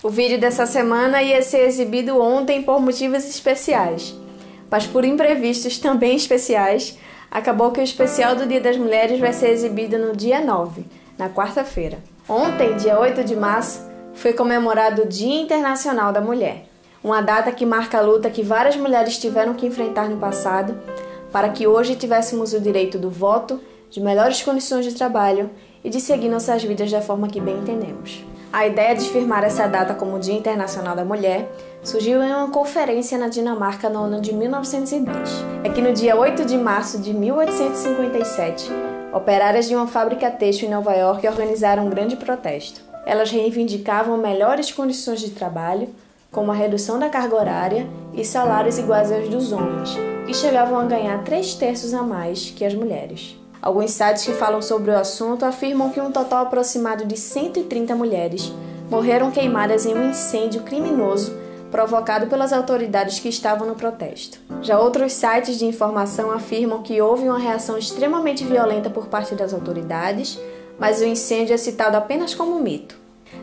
O vídeo dessa semana ia ser exibido ontem por motivos especiais, mas por imprevistos também especiais, acabou que o especial do Dia das Mulheres vai ser exibido no dia 9, na quarta-feira. Ontem, dia 8 de março, foi comemorado o Dia Internacional da Mulher, uma data que marca a luta que várias mulheres tiveram que enfrentar no passado para que hoje tivéssemos o direito do voto, de melhores condições de trabalho e de seguir nossas vidas da forma que bem entendemos. A ideia de firmar essa data como Dia Internacional da Mulher surgiu em uma conferência na Dinamarca no ano de 1910. É que no dia 8 de março de 1857, operárias de uma fábrica têxtil em Nova York organizaram um grande protesto. Elas reivindicavam melhores condições de trabalho, como a redução da carga horária e salários iguais aos dos homens, que chegavam a ganhar 3/3 a mais que as mulheres. Alguns sites que falam sobre o assunto afirmam que um total aproximado de 130 mulheres morreram queimadas em um incêndio criminoso provocado pelas autoridades que estavam no protesto. Já outros sites de informação afirmam que houve uma reação extremamente violenta por parte das autoridades, mas o incêndio é citado apenas como mito.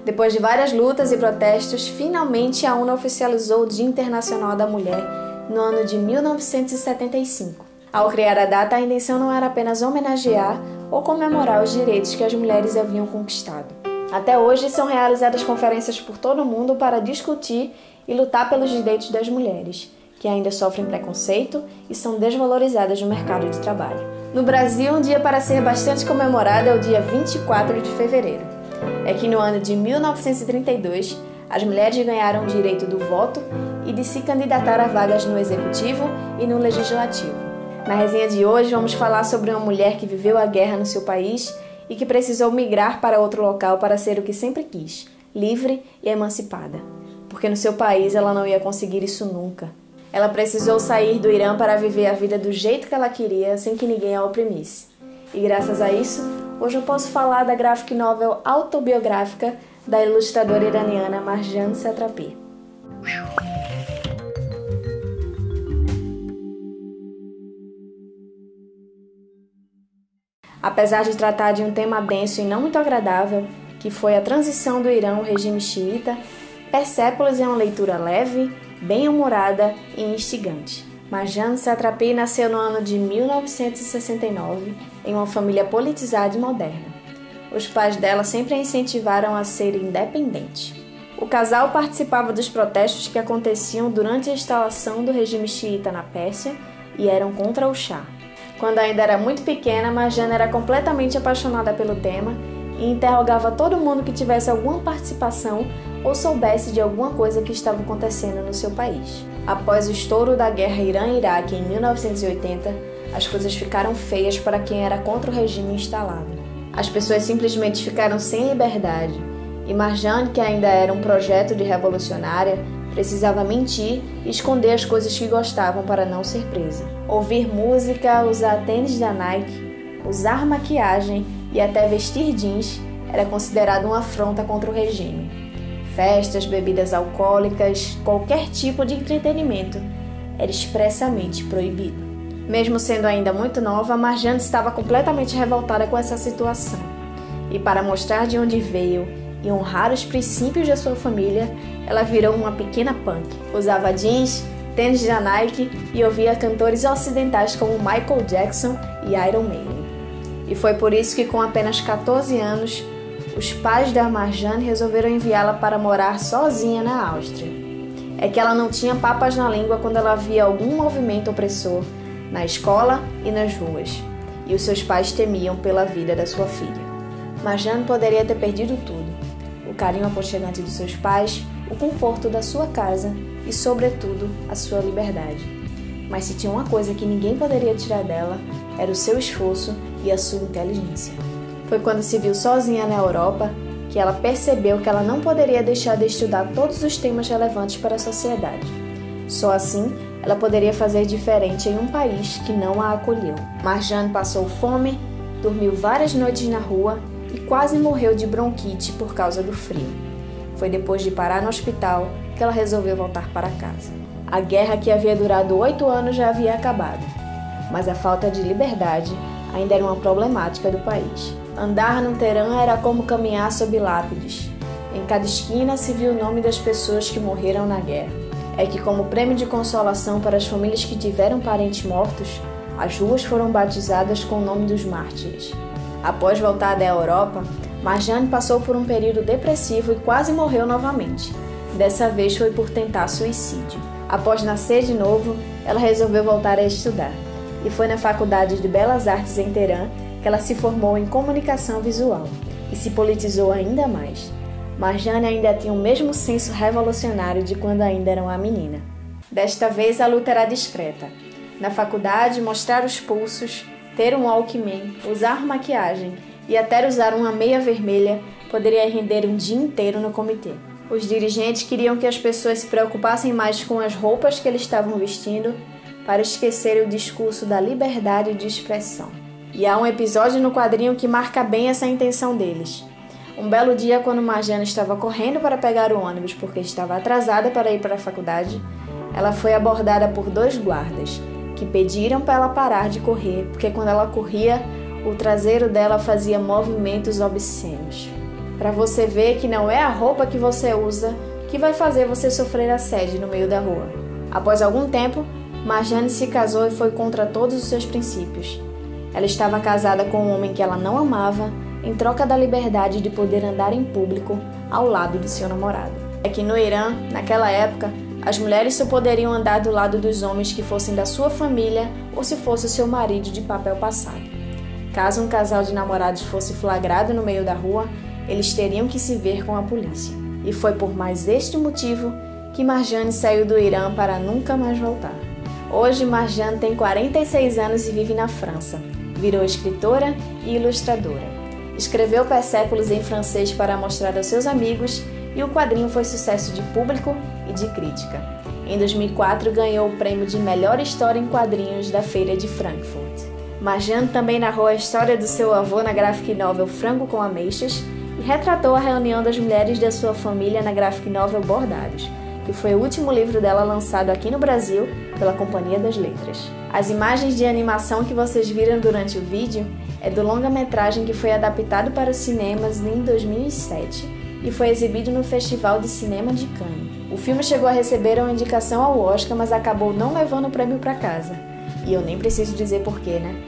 Depois de várias lutas e protestos, finalmente a ONU oficializou o Dia Internacional da Mulher no ano de 1975. Ao criar a data, a intenção não era apenas homenagear ou comemorar os direitos que as mulheres haviam conquistado. Até hoje, são realizadas conferências por todo o mundo para discutir e lutar pelos direitos das mulheres, que ainda sofrem preconceito e são desvalorizadas no mercado de trabalho. No Brasil, um dia para ser bastante comemorado é o dia 24 de fevereiro. É que no ano de 1932, as mulheres ganharam o direito do voto e de se candidatar a vagas no Executivo e no Legislativo. Na resenha de hoje, vamos falar sobre uma mulher que viveu a guerra no seu país e que precisou migrar para outro local para ser o que sempre quis, livre e emancipada. Porque no seu país ela não ia conseguir isso nunca. Ela precisou sair do Irã para viver a vida do jeito que ela queria, sem que ninguém a oprimisse. E graças a isso, hoje eu posso falar da graphic novel autobiográfica da ilustradora iraniana Marjane Satrapi. Apesar de tratar de um tema denso e não muito agradável, que foi a transição do Irã ao regime xiita, Persépolis é uma leitura leve, bem-humorada e instigante. Marjane Satrapi nasceu no ano de 1969 em uma família politizada e moderna. Os pais dela sempre a incentivaram a ser independente. O casal participava dos protestos que aconteciam durante a instalação do regime xiita na Pérsia e eram contra o Shah. Quando ainda era muito pequena, Marjane era completamente apaixonada pelo tema e interrogava todo mundo que tivesse alguma participação ou soubesse de alguma coisa que estava acontecendo no seu país. Após o estouro da guerra Irã-Iraque em 1980, as coisas ficaram feias para quem era contra o regime instalado. As pessoas simplesmente ficaram sem liberdade e Marjane, que ainda era um projeto de revolucionária, precisava mentir e esconder as coisas que gostavam para não ser presa. Ouvir música, usar tênis da Nike, usar maquiagem e até vestir jeans era considerado uma afronta contra o regime. Festas, bebidas alcoólicas, qualquer tipo de entretenimento era expressamente proibido. Mesmo sendo ainda muito nova, Marjane estava completamente revoltada com essa situação. E para mostrar de onde veio e honrar os princípios da sua família, ela virou uma pequena punk. Usava jeans, tênis da Nike e ouvia cantores ocidentais como Michael Jackson e Iron Maiden. E foi por isso que com apenas 14 anos, os pais da Marjane resolveram enviá-la para morar sozinha na Áustria. É que ela não tinha papas na língua quando ela via algum movimento opressor na escola e nas ruas, e os seus pais temiam pela vida da sua filha. Marjane poderia ter perdido tudo: o carinho aconchegante dos seus pais, o conforto da sua casa e, sobretudo, a sua liberdade. Mas se tinha uma coisa que ninguém poderia tirar dela, era o seu esforço e a sua inteligência. Foi quando se viu sozinha na Europa que ela percebeu que ela não poderia deixar de estudar todos os temas relevantes para a sociedade. Só assim, ela poderia fazer diferente em um país que não a acolheu. Marjane passou fome, dormiu várias noites na rua e quase morreu de bronquite por causa do frio. Foi depois de parar no hospital que ela resolveu voltar para casa. A guerra, que havia durado 8 anos, já havia acabado, mas a falta de liberdade ainda era uma problemática do país. Andar no Teherã era como caminhar sob lápides. Em cada esquina se viu o nome das pessoas que morreram na guerra. É que, como prêmio de consolação para as famílias que tiveram parentes mortos, as ruas foram batizadas com o nome dos mártires. Após voltar da Europa, Marjane passou por um período depressivo e quase morreu novamente. Dessa vez foi por tentar suicídio. Após nascer de novo, ela resolveu voltar a estudar. E foi na Faculdade de Belas Artes em Teherã que ela se formou em comunicação visual e se politizou ainda mais. Marjane ainda tinha o mesmo senso revolucionário de quando ainda era uma menina. Desta vez a luta era discreta. Na faculdade, mostrar os pulsos, ter um walkman, usar maquiagem e até usar uma meia vermelha poderia render um dia inteiro no comitê. Os dirigentes queriam que as pessoas se preocupassem mais com as roupas que eles estavam vestindo para esquecer o discurso da liberdade de expressão. E há um episódio no quadrinho que marca bem essa intenção deles. Um belo dia, quando Marjane estava correndo para pegar o ônibus porque estava atrasada para ir para a faculdade, ela foi abordada por 2 guardas, que pediram para ela parar de correr, porque quando ela corria, o traseiro dela fazia movimentos obscenos. Para você ver que não é a roupa que você usa que vai fazer você sofrer assédio no meio da rua. Após algum tempo, Marjane se casou e foi contra todos os seus princípios. Ela estava casada com um homem que ela não amava, em troca da liberdade de poder andar em público ao lado do seu namorado. É que no Irã, naquela época, as mulheres só poderiam andar do lado dos homens que fossem da sua família ou se fosse o seu marido de papel passado. Caso um casal de namorados fosse flagrado no meio da rua, eles teriam que se ver com a polícia. E foi por mais este motivo que Marjane saiu do Irã para nunca mais voltar. Hoje, Marjane tem 46 anos e vive na França. Virou escritora e ilustradora. Escreveu Persépolis em francês para mostrar aos seus amigos e o quadrinho foi sucesso de público e de crítica. Em 2004, ganhou o prêmio de melhor história em quadrinhos da Feira de Frankfurt. Marjane também narrou a história do seu avô na graphic novel Frango com Ameixas e retratou a reunião das mulheres da sua família na graphic novel Bordados, que foi o último livro dela lançado aqui no Brasil pela Companhia das Letras. As imagens de animação que vocês viram durante o vídeo é do longa-metragem que foi adaptado para os cinemas em 2007 e foi exibido no Festival de Cinema de Cannes. O filme chegou a receber uma indicação ao Oscar, mas acabou não levando o prêmio para casa. E eu nem preciso dizer porquê, né?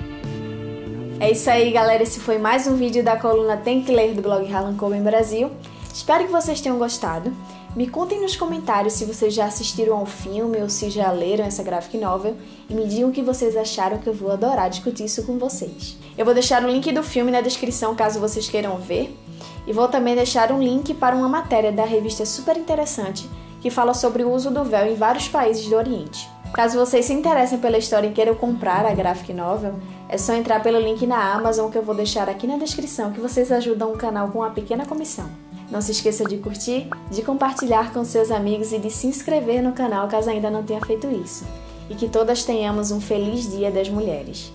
É isso aí, galera. Esse foi mais um vídeo da coluna Tem Que Ler do blog Harlan Coben Brasil. Espero que vocês tenham gostado. Me contem nos comentários se vocês já assistiram ao filme ou se já leram essa graphic novel e me digam o que vocês acharam, que eu vou adorar discutir isso com vocês. Eu vou deixar o link do filme na descrição caso vocês queiram ver e vou também deixar um link para uma matéria da revista super interessante que fala sobre o uso do véu em vários países do Oriente. Caso vocês se interessem pela história e queiram comprar a graphic novel, é só entrar pelo link na Amazon que eu vou deixar aqui na descrição, que vocês ajudam o canal com uma pequena comissão. Não se esqueça de curtir, de compartilhar com seus amigos e de se inscrever no canal caso ainda não tenha feito isso. E que todas tenhamos um feliz Dia das Mulheres.